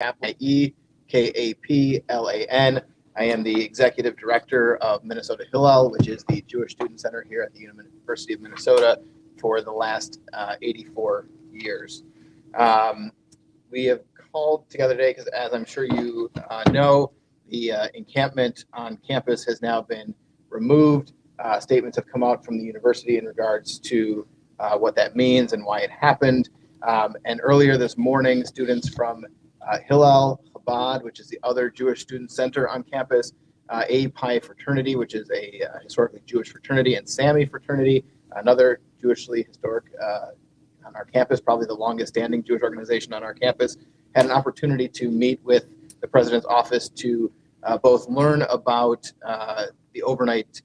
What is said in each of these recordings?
Ekaplan. I am the executive director of Minnesota Hillel, which is the Jewish Student Center here at the University of Minnesota for the last 84 years. We have called together today because, as I'm sure you know, the encampment on campus has now been removed. Statements have come out from the university in regards to what that means and why it happened. And earlier this morning, students from Hillel, Chabad, which is the other Jewish student center on campus, A Pi fraternity, which is a historically Jewish fraternity, and Sami fraternity, another Jewishly historic on our campus, probably the longest standing Jewish organization on our campus, had an opportunity to meet with the president's office to both learn about the overnight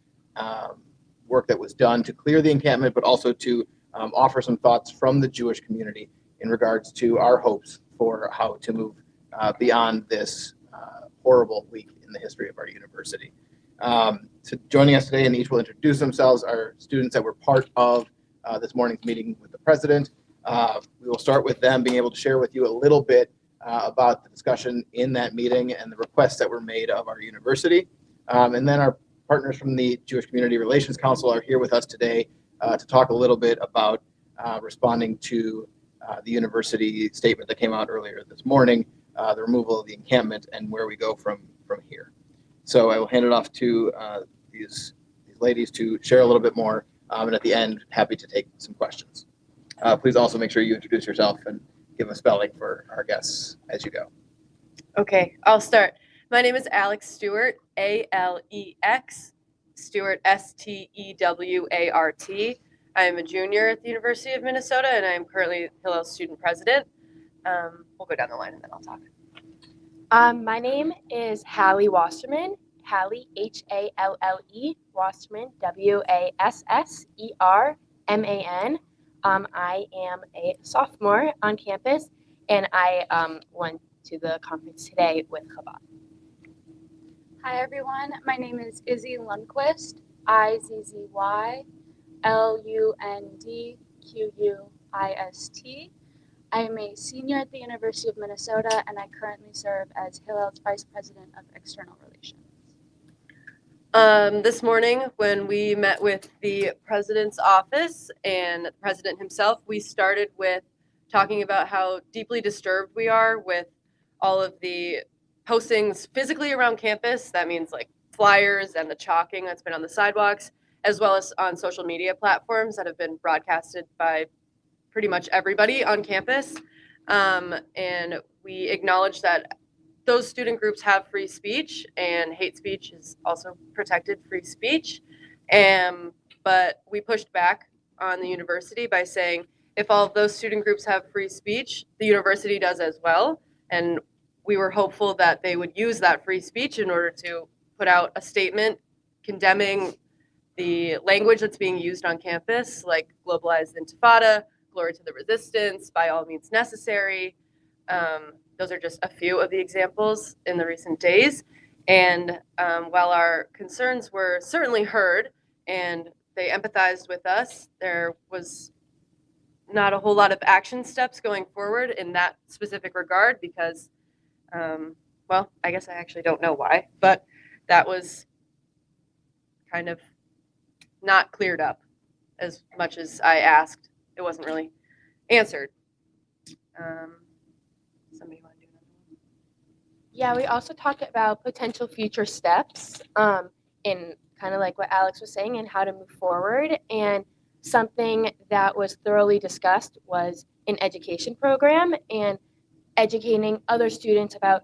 work that was done to clear the encampment, but also to offer some thoughts from the Jewish community in regards to our hopes for how to move beyond this horrible week in the history of our university. So joining us today, and each will introduce themselves, are students that were part of this morning's meeting with the president. We will start with them being able to share with you a little bit about the discussion in that meeting and the requests that were made of our university. And then our partners from the Jewish Community Relations Council are here with us today to talk a little bit about responding to the university statement that came out earlier this morning, the removal of the encampment, and where we go from here. So I will hand it off to these ladies to share a little bit more, and at the end, happy to take some questions. Please also make sure you introduce yourself and give a spelling for our guests as you go. Okay, I'll start. My name is Alex Stewart, A-L-E-X, Stewart, S-T-E-W-A-R-T. I am a junior at the University of Minnesota, and I am currently Hillel's student president. We'll go down the line and then I'll talk. My name is Hallie Wasserman, Hallie, H-A-L-L-E, Wasserman, W-A-S-S-E-R-M-A-N. I am a sophomore on campus, and I went to the conference today with Chabad. Hi everyone, my name is Izzy Lundquist, I-Z-Z-Y-L-U-N-D-Q-U-I-S-T. I am a senior at the University of Minnesota, and I currently serve as Hillel's Vice President of External Relations. This morning, when we met with the president's office and the president himself, we started with talking about how deeply disturbed we are with all of the postings physically around campus. That means like flyers and the chalking that's been on the sidewalks, as well as on social media platforms that have been broadcasted by pretty much everybody on campus. And we acknowledge that those student groups have free speech, and hate speech is also protected free speech. But we pushed back on the university by saying, if all of those student groups have free speech, the university does as well. And we were hopeful that they would use that free speech in order to put out a statement condemning the language that's being used on campus, like globalized intifada, glory to the resistance, by all means necessary. Those are just a few of the examples in the recent days. And while our concerns were certainly heard and they empathized with us, there was not a whole lot of action steps going forward in that specific regard because, well, I guess I actually don't know why, but that was kind of not cleared up as much as I asked. It wasn't really answered. Somebody want to do another one? Yeah, we also talked about potential future steps in kind of like what Alex was saying and how to move forward. And something that was thoroughly discussed was an education program and educating other students about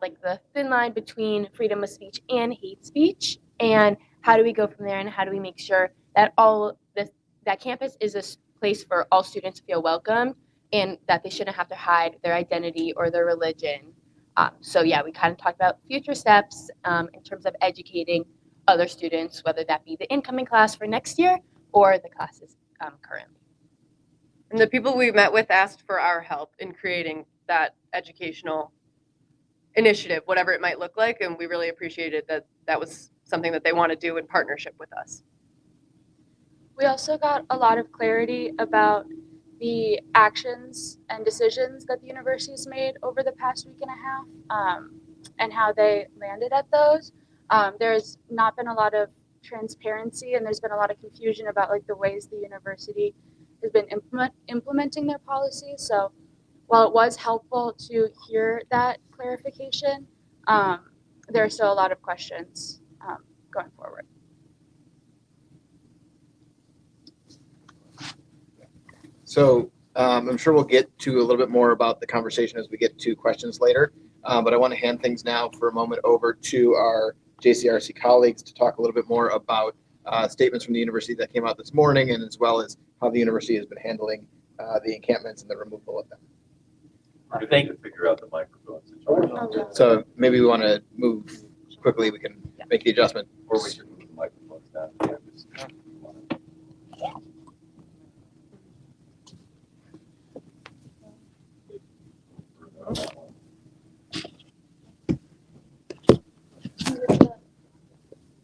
like the thin line between freedom of speech and hate speech, and how do we go from there, and how do we make sure that that campus is a place for all students to feel welcome, and that they shouldn't have to hide their identity or their religion. So yeah, we kind of talked about future steps in terms of educating other students, whether that be the incoming class for next year or the classes currently. And the people we met with asked for our help in creating that educational initiative, whatever it might look like, and we really appreciated that that was something that they want to do in partnership with us. We also got a lot of clarity about the actions and decisions that the university has made over the past week and a half, and how they landed at those. There's not been a lot of transparency, and there's been a lot of confusion about like the ways the university has been implementing their policies. So while it was helpful to hear that clarification, there are still a lot of questions going forward. So I'm sure we'll get to a little bit more about the conversation as we get to questions later. But I want to hand things now for a moment over to our JCRC colleagues to talk a little bit more about statements from the university that came out this morning, and as well as how the university has been handling the encampments and the removal of them. I think to figure out the microphone situation. So maybe we want to move quickly. We can make the adjustment. Or we should move the microphones down to campus.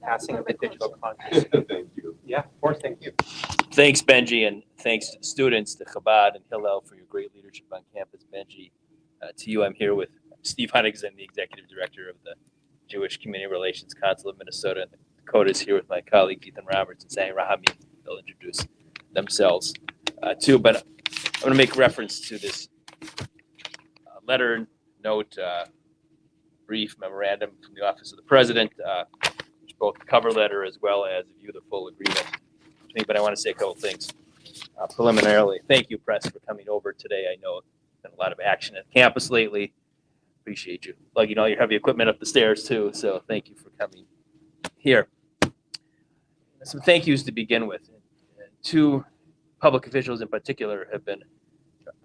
Passing of the digital content. Thank you. Yeah, of course, thank you. Thanks, Benji, and thanks to the students, to Chabad and Hillel for your great leadership on campus. Benji, to you, I'm here with Steve Huntington, the Executive Director of the Jewish Community Relations Council of Minnesota, and Dakota's here with my colleagues Ethan Roberts and Sami Rahami. They'll introduce themselves too, but I'm going to make reference to this letter, note, brief memorandum from the Office of the President, both the cover letter as well as view the full agreement. But I want to say a couple things preliminarily. Thank you, press, for coming over today. I know there's been a lot of action at campus lately. Appreciate you lugging all your heavy equipment up the stairs too. So thank you for coming here. Some thank yous to begin with. Two public officials in particular have been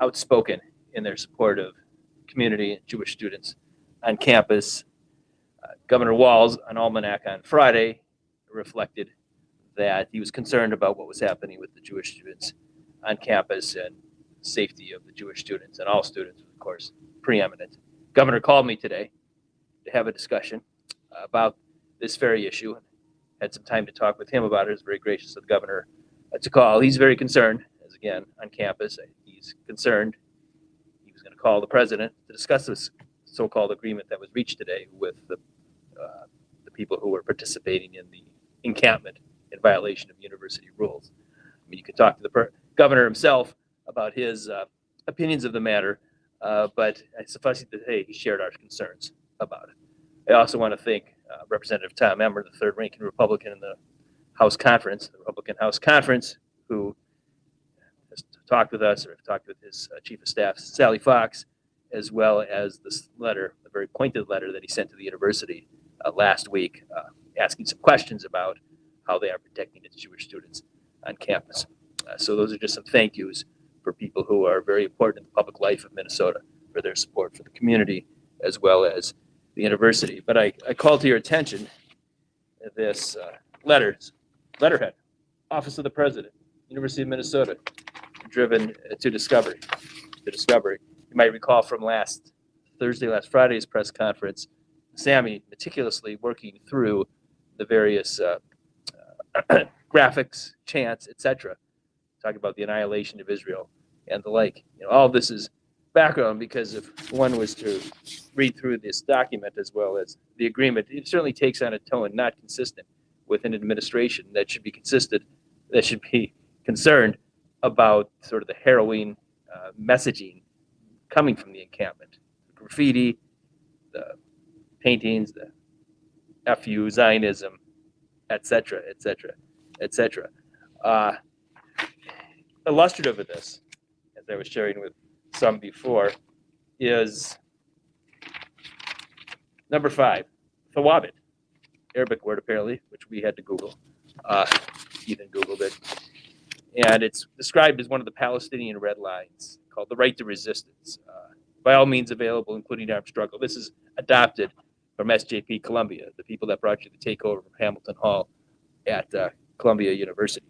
outspoken in their support of community and Jewish students on campus. Governor Walz on Almanac on Friday reflected that he was concerned about what was happening with the Jewish students on campus and safety of the Jewish students, and all students, of course, preeminent. Governor called me today to have a discussion about this very issue. Had some time to talk with him about it. It was very gracious of the governor to call. He's very concerned, as again, on campus. He's concerned. He was going to call the president to discuss this so-called agreement that was reached today with the people who were participating in the encampment in violation of university rules. I mean, you could talk to the governor himself about his opinions of the matter, but suffice it to say, he shared our concerns about it. I also want to thank Representative Tom Emmer, the third-ranking Republican in the House Conference, the Republican House Conference, who has talked with us, or talked with his Chief of Staff, Sally Fox, as well as this letter, a very pointed letter that he sent to the university last week, asking some questions about how they are protecting its Jewish students on campus. So those are just some thank yous for people who are very important in the public life of Minnesota, for their support for the community as well as the university. But I call to your attention this letterhead, Office of the President, University of Minnesota, driven to discovery. You might recall from last Friday's press conference, Sami meticulously working through the various graphics, chants, etc., talking about the annihilation of Israel and the like. You know, all of this is background, because if one was to read through this document as well as the agreement, it certainly takes on a tone not consistent with an administration that should be concerned about sort of the harrowing messaging coming from the encampment. The graffiti, the paintings, the FU, Zionism, etc., etc., etc. Illustrative of this, as I was sharing with some before, is number 5, thawabit, Arabic word apparently, which we had to Google. Ethan Googled it. And it's described as one of the Palestinian red lines, called the right to resistance. By all means available, including armed struggle. This is adopted from SJP Columbia, the people that brought you the takeover from Hamilton Hall at Columbia University,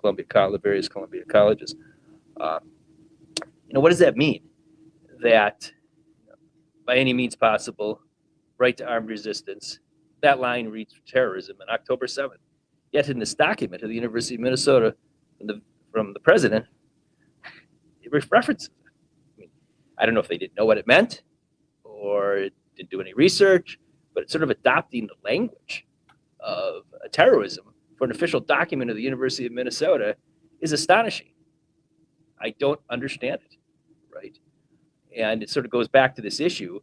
the various Columbia colleges. What does that mean? That by any means possible, right to armed resistance, that line reads terrorism on October 7th. Yet in this document of the University of Minnesota from the president, it references. I mean, I don't know if they didn't know what it meant or didn't do any research, but it's sort of adopting the language of terrorism for an official document of the University of Minnesota is astonishing. I don't understand it, right? And it sort of goes back to this issue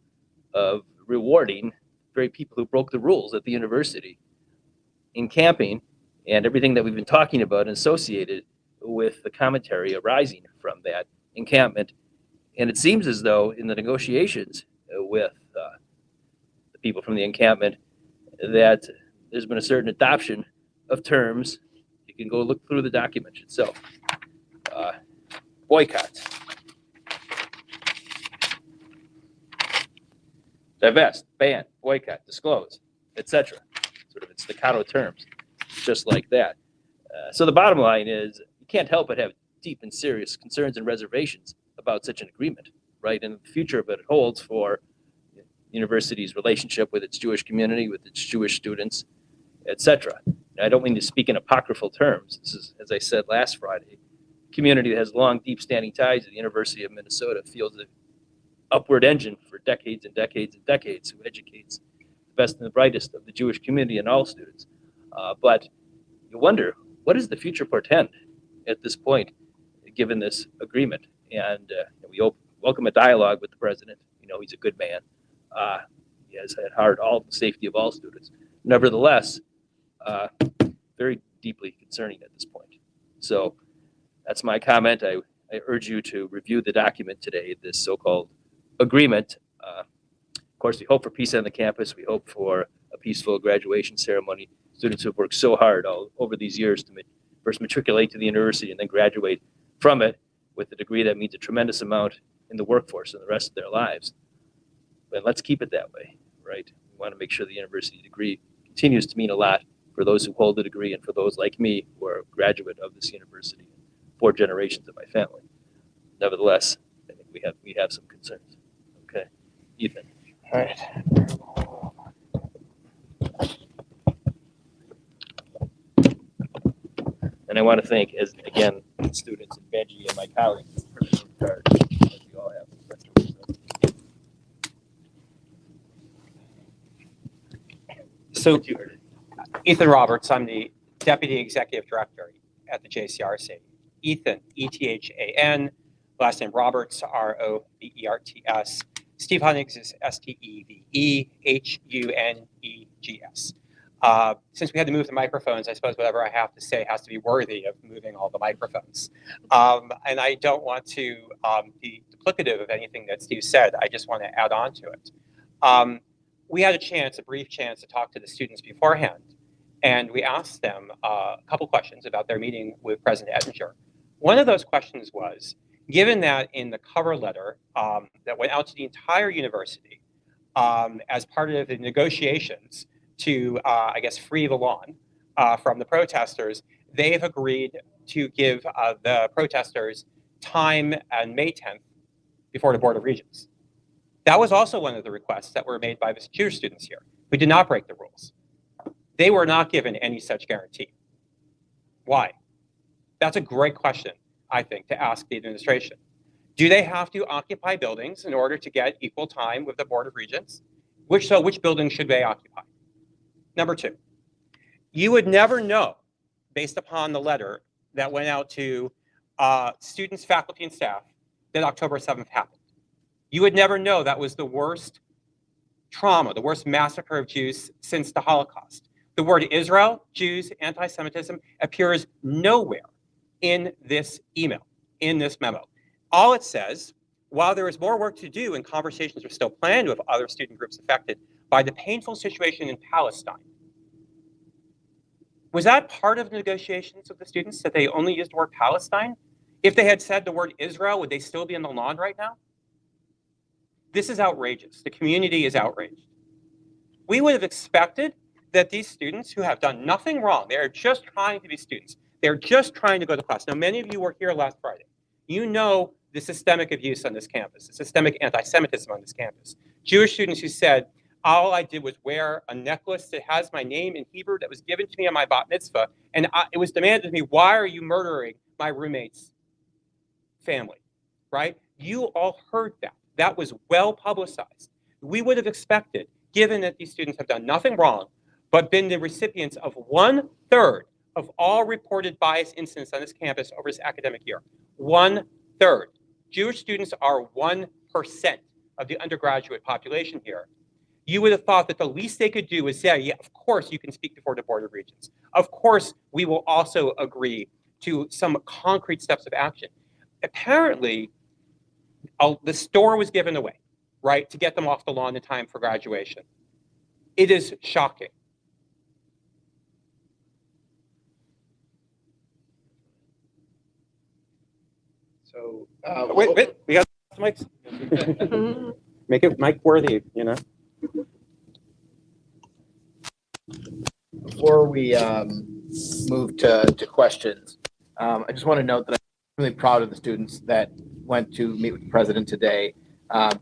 of rewarding very people who broke the rules at the university in camping and everything that we've been talking about and associated with the commentary arising from that encampment. And it seems as though in the negotiations with the people from the encampment that there's been a certain adoption of terms. You can go look through the document itself. Boycott, divest, ban, boycott, disclose, etc. Sort of in staccato terms, just like that. So the bottom line is you can't help but have deep and serious concerns and reservations about such an agreement, right? And the future of it holds for the university's relationship with its Jewish community, with its Jewish students, etc. I don't mean to speak in apocryphal terms. This is, as I said last Friday, a community that has long, deep-standing ties to the University of Minnesota feels the upward engine for decades and decades and decades, who educates the best and the brightest of the Jewish community and all students. But you wonder, what does the future portend at this point, given this agreement? And we welcome a dialogue with the president. You know, he's a good man. He has at heart all the safety of all students. Nevertheless, very deeply concerning at this point. So that's my comment. I urge you to review the document today, this so-called agreement. Of course, we hope for peace on the campus. We hope for a peaceful graduation ceremony. Students who have worked so hard all over these years to first matriculate to the university and then graduate from it with a degree that means a tremendous amount in the workforce and the rest of their lives. But let's keep it that way, right? We want to make sure the university degree continues to mean a lot for those who hold the degree and for those like me who are a graduate of this university, 4 generations of my family. Nevertheless, I think we have some concerns. Okay, Ethan. All right. And I want to thank, as again, students and Benji and my colleagues for the card that we all have. So, You heard it. Ethan Roberts, I'm the Deputy Executive Director at the JCRC. Ethan, E-T-H-A-N, last name Roberts, R-O-B-E-R-T-S. Steve Hunnigs is S-T-E-V-E-H-U-N-E-G-S. Since we had to move the microphones, I suppose whatever I have to say has to be worthy of moving all the microphones. And I don't want to be duplicative of anything that Steve said. I just want to add on to it. We had a brief chance to talk to the students beforehand, and we asked them a couple questions about their meeting with President Ettinger. One of those questions was, given that in the cover letter that went out to the entire university as part of the negotiations to, I guess, free the lawn from the protesters, they've agreed to give the protesters time on May 10th before the Board of Regents. That was also one of the requests that were made by the Jewish students here, who did not break the rules. They were not given any such guarantee. Why? That's a great question, I think, to ask the administration. Do they have to occupy buildings in order to get equal time with the Board of Regents? Which buildings should they occupy? Number 2, you would never know, based upon the letter that went out to students, faculty, and staff, that October 7th happened. You would never know that was the worst trauma, the worst massacre of Jews since the Holocaust. The word Israel, Jews, anti-Semitism appears nowhere in this email, in this memo. All it says, while there is more work to do and conversations are still planned with other student groups affected by the painful situation in Palestine. Was that part of the negotiations with the students, that they only used the word Palestine? If they had said the word Israel, would they still be in the lawn right now? This is outrageous. The community is outraged. We would have expected that these students who have done nothing wrong, they're just trying to be students. They're just trying to go to class. Now, many of you were here last Friday. You know the systemic abuse on this campus, the systemic anti-Semitism on this campus. Jewish students who said, all I did was wear a necklace that has my name in Hebrew that was given to me on my bat mitzvah, and it was demanded of me, why are you murdering my roommate's family? right? You all heard that. That was well publicized. We would have expected, given that these students have done nothing wrong, but been the recipients of 1/3 of all reported bias incidents on this campus over this academic year. 1/3. Jewish students are 1% of the undergraduate population here. You would have thought that the least they could do is say, yeah, of course you can speak before the Board of Regents. Of course, we will also agree to some concrete steps of action. Apparently, the store was given away, right, to get them off the lawn in time for graduation. It is shocking. So, Wait, we got mics. Make it mic worthy, you know. before we move to questions, I just want to note that I'm really proud of the students that went to meet with the president today,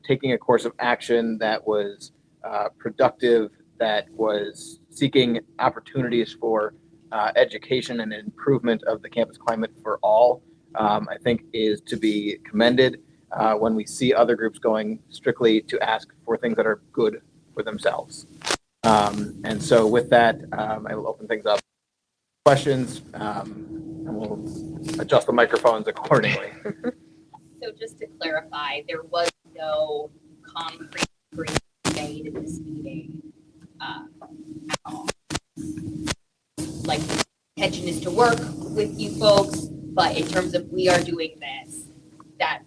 taking a course of action that was productive, that was seeking opportunities for education and improvement of the campus climate for all, I think is to be commended when we see other groups going strictly to ask for things that are good for themselves. And so with that, I will open things up. Questions, and we'll adjust the microphones accordingly. So just to clarify, there was no concrete agreement made in this meeting at all. Like, the intention is to work with you folks, but in terms of we are doing this, that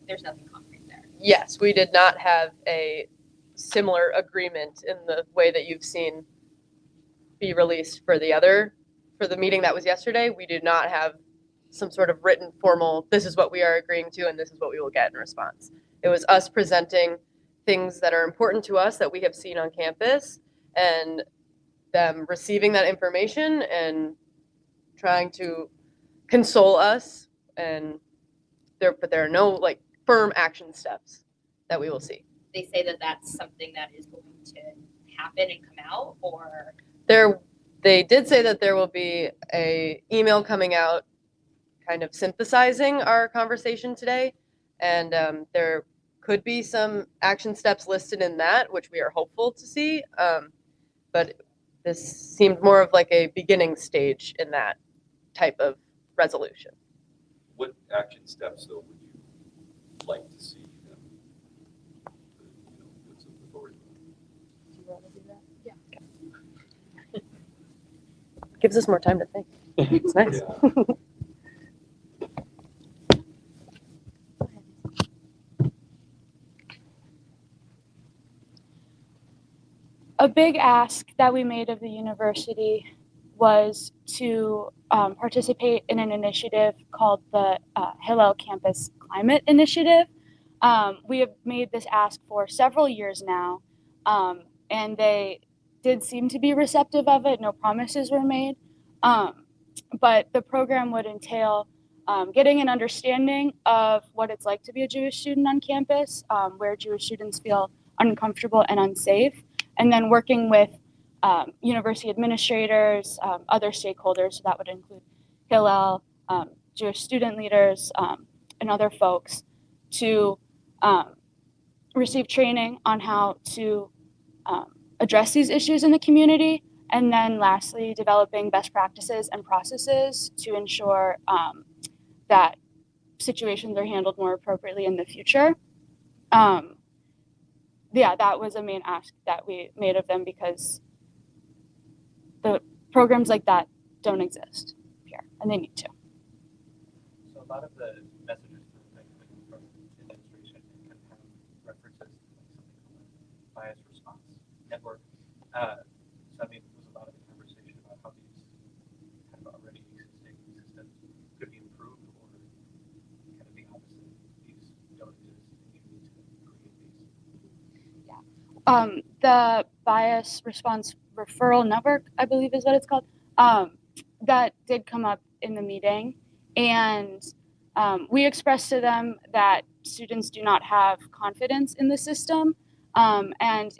there's nothing concrete there. Yes, we did not have a similar agreement in the way that you've seen be released for the meeting that was yesterday. We did not have some sort of written formal, this is what we are agreeing to and this is what we will get in response. It was us presenting things that are important to us that we have seen on campus and them receiving that information and trying to console us. And there are no like firm action steps that we will see. They say that that's something that is going to happen and come out, or They did say that there will be a email coming out kind of synthesizing our conversation today, and there could be some action steps listed in that, which we are hopeful to see, but this seemed more of like a beginning stage in that type of resolution. What action steps, though, would you like to see them, put something forward? Do you want to do that? Yeah. Okay. Gives us more time to think. It's nice. Yeah. A big ask that we made of the university was to participate in an initiative called the Hillel Campus Climate Initiative. We have made this ask for several years now, and they did seem to be receptive of it. No promises were made, but the program would entail getting an understanding of what it's like to be a Jewish student on campus, where Jewish students feel uncomfortable and unsafe, and then working with university administrators, other stakeholders, so that would include Hillel, Jewish student leaders, and other folks, to receive training on how to address these issues in the community, and then lastly, developing best practices and processes to ensure that situations are handled more appropriately in the future. Yeah, that was a main ask that we made of them, because the programs like that don't exist here, and they need to. So a lot of the messages from administration kind of have references to something called a bias response network. So I mean, was a lot of the conversation about how these kind of already existing systems could be improved, or kind of the opposite, these don't exist and you need to create these? The bias response referral network, I believe is what it's called, that did come up in the meeting, and we expressed to them that students do not have confidence in the system, and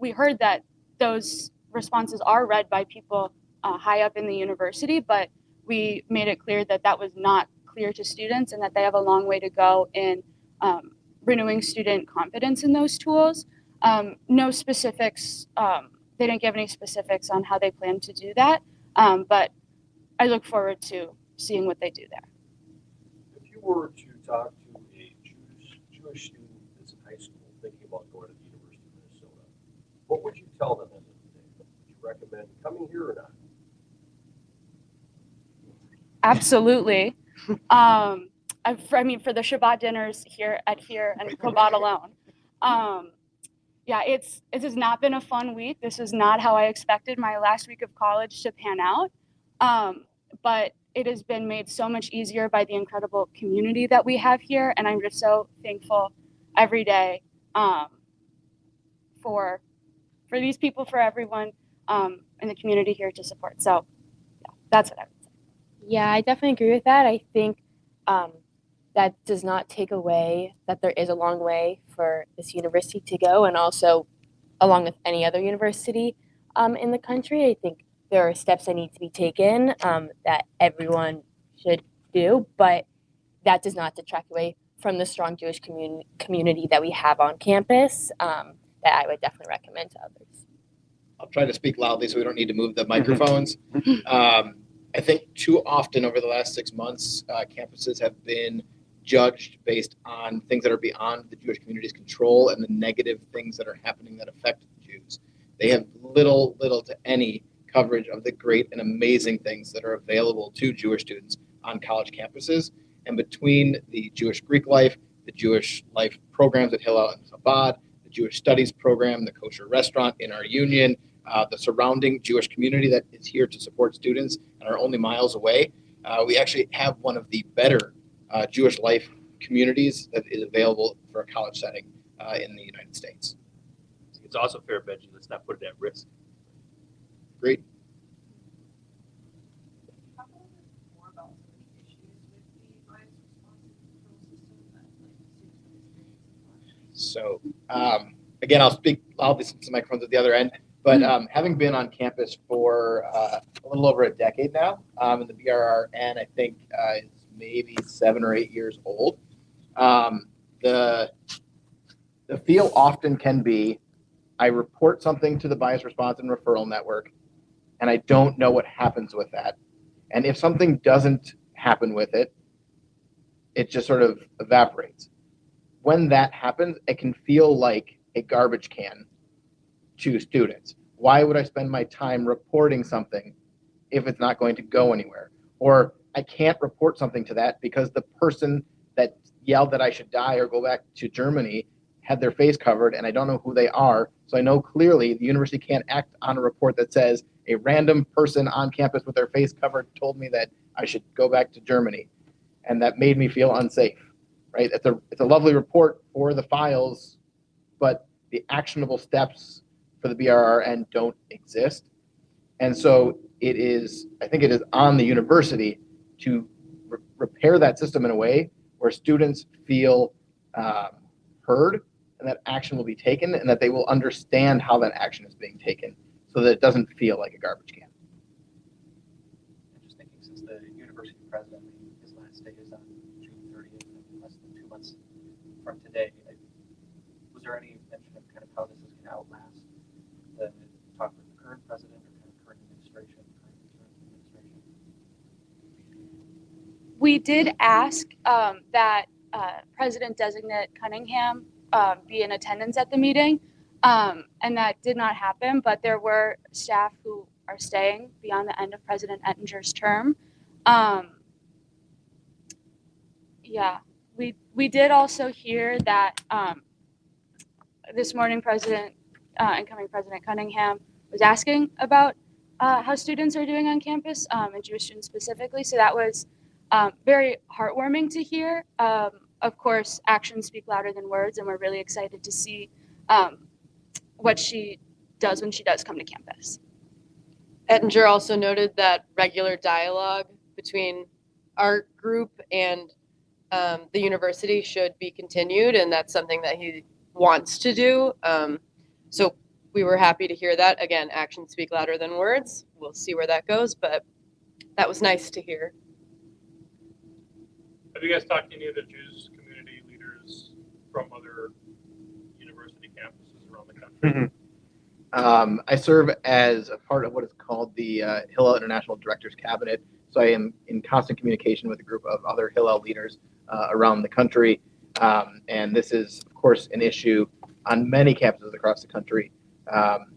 we heard that those responses are read by people high up in the university, but we made it clear that that was not clear to students and that they have a long way to go in renewing student confidence in those tools. No specifics, they didn't give any specifics on how they plan to do that, but I look forward to seeing what they do there. If you were to talk to a Jewish student that's in high school thinking about going to the University of Minnesota, what would you tell them as of today? Would you recommend coming here or not? Absolutely. I mean, for the Shabbat dinners here and Chabad alone. Yeah, it has not been a fun week. This is not how I expected my last week of college to pan out. But it has been made so much easier by the incredible community that we have here. And I'm just so thankful every day for these people, for everyone in the community here to support. So yeah, that's what I would say. Yeah, I definitely agree with that. I think that does not take away that there is a long way for this university to go, and also along with any other university in the country. I think there are steps that need to be taken that everyone should do, but that does not detract away from the strong Jewish community that we have on campus that I would definitely recommend to others. I'll try to speak loudly so we don't need to move the microphones. I think too often over the last 6 months, campuses have been judged based on things that are beyond the Jewish community's control and the negative things that are happening that affect Jews. They have little to any coverage of the great and amazing things that are available to Jewish students on college campuses. And between the Jewish Greek life, the Jewish life programs at Hillel and Chabad, the Jewish studies program, the kosher restaurant in our union, the surrounding Jewish community that is here to support students and are only miles away, we actually have one of the better Jewish life communities that is available for a college setting in the United States. It's also fair, Benji. Let's not put it at risk. Great. So again, I'll speak loudly since the microphone's at the other end. But having been on campus for a little over a decade now, and the BRRN, I think, is maybe 7 or 8 years old. The feel often can be, I report something to the bias response and referral network, and I don't know what happens with that. And if something doesn't happen with it, it just sort of evaporates. When that happens, it can feel like a garbage can to students. Why would I spend my time reporting something if it's not going to go anywhere? Or I can't report something to that because the person that yelled that I should die or go back to Germany had their face covered and I don't know who they are. So I know clearly the university can't act on a report that says a random person on campus with their face covered told me that I should go back to Germany. And that made me feel unsafe, right? It's a lovely report for the files, but the actionable steps for the BRRN don't exist. And so I think it is on the university to repair that system in a way where students feel heard and that action will be taken and that they will understand how that action is being taken so that it doesn't feel like a garbage can. I'm just thinking, since the university president, his last day is on June 30th, less than 2 months from today, was there any mention of kind of how this is going to outlast the talk with the current president or kind of current administration? We did ask that President-designate Cunningham be in attendance at the meeting, and that did not happen, but there were staff who are staying beyond the end of President Ettinger's term. Yeah, we did also hear that this morning incoming President Cunningham was asking about how students are doing on campus, and Jewish students specifically, so that was very heartwarming to hear. Of course, actions speak louder than words, and we're really excited to see what she does when she does come to campus. Ettinger also noted that regular dialogue between our group and the university should be continued, and that's something that he wants to do. So we were happy to hear that. Again, actions speak louder than words. We'll see where that goes, but that was nice to hear. Have you guys talked to any of the Jews community leaders from other university campuses around the country? I serve as a part of what is called the Hillel International Directors Cabinet. So I am in constant communication with a group of other Hillel leaders around the country. And this is, of course, an issue on many campuses across the country.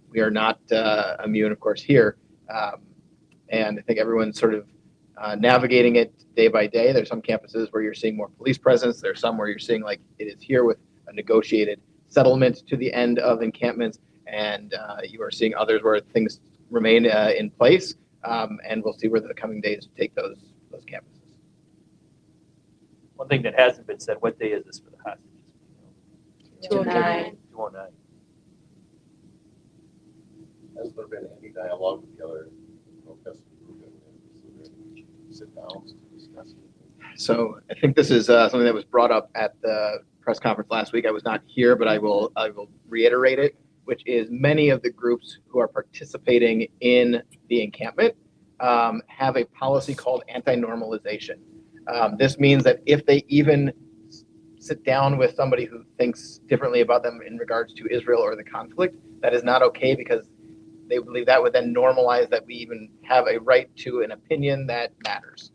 We are not immune, of course, here. And I think everyone's sort of navigating it day by day. There's some campuses where you're seeing more police presence. There's some where you're seeing like it is here with a negotiated settlement to the end of encampments. And you are seeing others where things remain in place. And we'll see where the coming days take those campuses. One thing that hasn't been said, what day is this for the hostages? 209. 209. Has there been any dialogue with the other protesting group? Sit down to discuss it? So I think this is something that was brought up at the press conference last week. I was not here, but I will reiterate it, which is many of the groups who are participating in the encampment have a policy called anti-normalization. This means that if they even sit down with somebody who thinks differently about them in regards to Israel or the conflict, that is not okay because they believe that would then normalize that we even have a right to an opinion that matters.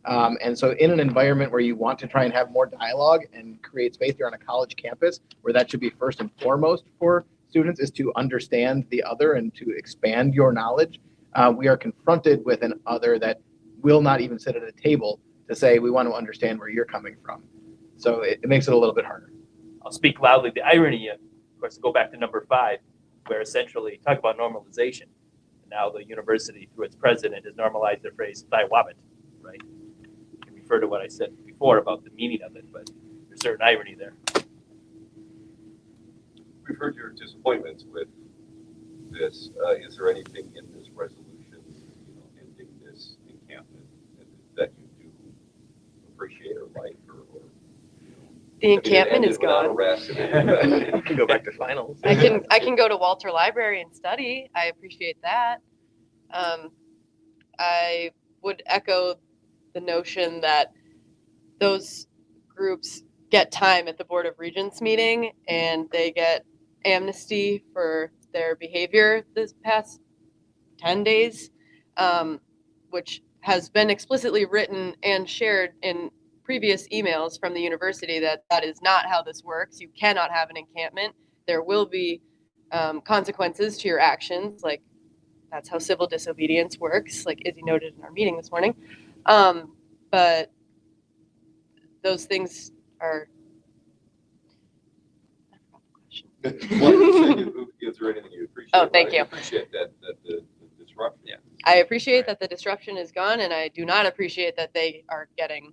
And so in an environment where you want to try and have more dialogue and create space, you're on a college campus where that should be first and foremost for students is to understand the other and to expand your knowledge. We are confronted with an other that will not even sit at a table to say, we want to understand where you're coming from. So it makes it a little bit harder. I'll speak loudly. The irony, of course, go back to number 5, where essentially talk about normalization. And now the university, through its president, has normalized the phrase "Taiwabit," right? You can refer to what I said before about the meaning of it, but there's certain irony there. We've heard your disappointments with this. Is there anything in this resolution, ending this encampment, that you do appreciate or like, or The encampment is without gone. arrest? You can go back to finals. I can go to Walter Library and study. I appreciate that. I would echo the notion that those groups get time at the Board of Regents meeting and they get amnesty for their behavior this past 10 days, which has been explicitly written and shared in previous emails from the university that is not how this works. You cannot have an encampment. There will be consequences to your actions. Like, that's how civil disobedience works, like Izzy noted in our meeting this morning. But those things are... Is there anything you appreciate? Oh, thank you. I appreciate that the disruption. Yeah. I appreciate that the disruption is gone, and I do not appreciate that they are getting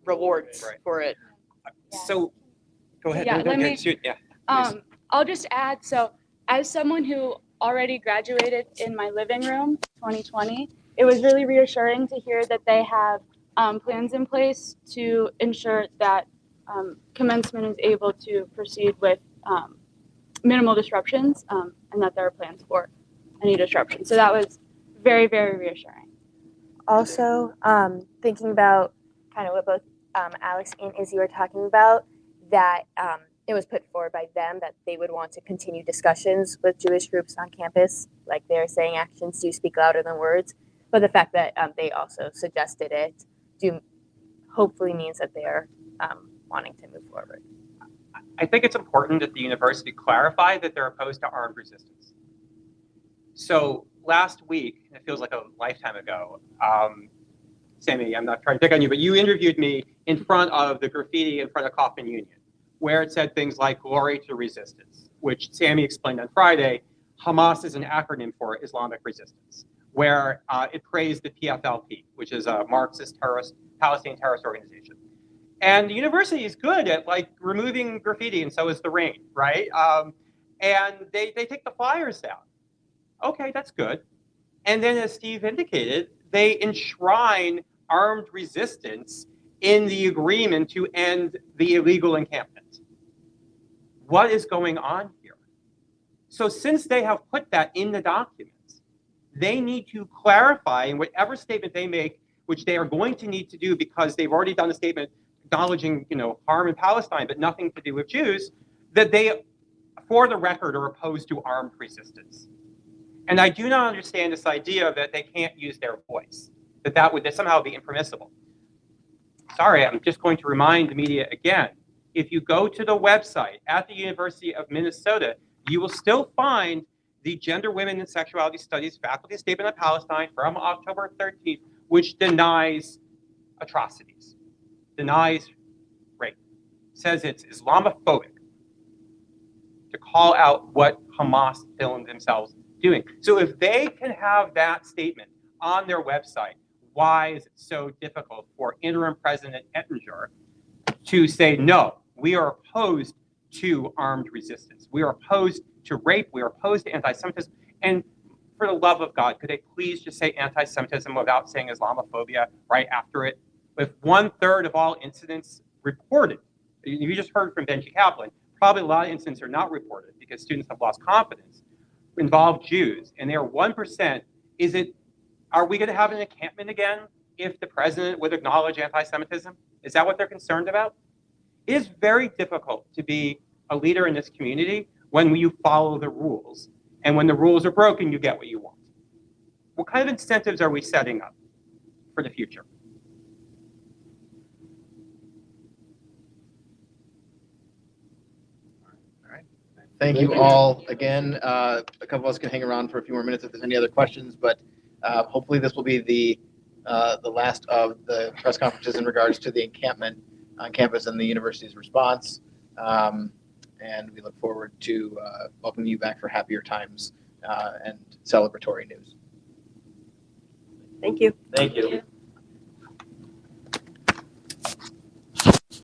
rewards for it. So, go ahead. Yeah, No, let go me- ahead. Shoot, yeah. Please. I'll just add, so as someone who already graduated in my living room 2020, it was really reassuring to hear that they have plans in place to ensure that commencement is able to proceed with minimal disruptions, and that there are plans for any disruption. So that was very, very reassuring. Also, thinking about kind of what both Alex and Izzy were talking about, that it was put forward by them that they would want to continue discussions with Jewish groups on campus. Like they're saying, actions do speak louder than words. But the fact that they also suggested it hopefully means that they're wanting to move forward. I think it's important that the university clarify that they're opposed to armed resistance. So last week, it feels like a lifetime ago, Sammy, I'm not trying to pick on you, but you interviewed me in front of the graffiti in front of Kaufman Union, where it said things like glory to resistance, which Sammy explained on Friday. Hamas is an acronym for Islamic resistance, where it praised the PFLP, which is a Marxist Palestinian terrorist organization. And the university is good at like removing graffiti, and so is the Rain, right? And they take the flyers down. Okay, that's good. And then, as Steve indicated, they enshrine armed resistance in the agreement to end the illegal encampment. What is going on here? So since they have put that in the documents, they need to clarify in whatever statement they make, which they are going to need to do because they've already done a statement acknowledging, harm in Palestine, but nothing to do with Jews, that they, for the record, are opposed to armed resistance. And I do not understand this idea that they can't use their voice, that would somehow be impermissible. Sorry, I'm just going to remind the media again. If you go to the website at the University of Minnesota, you will still find the Gender, Women, and Sexuality Studies Faculty Statement on Palestine from October 13th, which denies atrocities, denies rape, says it's Islamophobic to call out what Hamas filmed themselves doing. So if they can have that statement on their website, why is it so difficult for Interim President Ettinger to say, no, we are opposed to armed resistance. We are opposed to rape. We are opposed to anti-Semitism. And for the love of God, could they please just say anti-Semitism without saying Islamophobia right after it? With 1/3 of all incidents reported, you just heard from Benji Kaplan, probably a lot of incidents are not reported because students have lost confidence, involve Jews, and they are 1%. Are we going to have an encampment again if the president would acknowledge anti-Semitism? Is that what they're concerned about? It is very difficult to be a leader in this community when you follow the rules. And when the rules are broken, you get what you want. What kind of incentives are we setting up for the future? Thank you all again. A couple of us can hang around for a few more minutes if there's any other questions, but hopefully this will be the last of the press conferences in regards to the encampment on campus and the university's response. And we look forward to welcoming you back for happier times and celebratory news. Thank you. Thank you.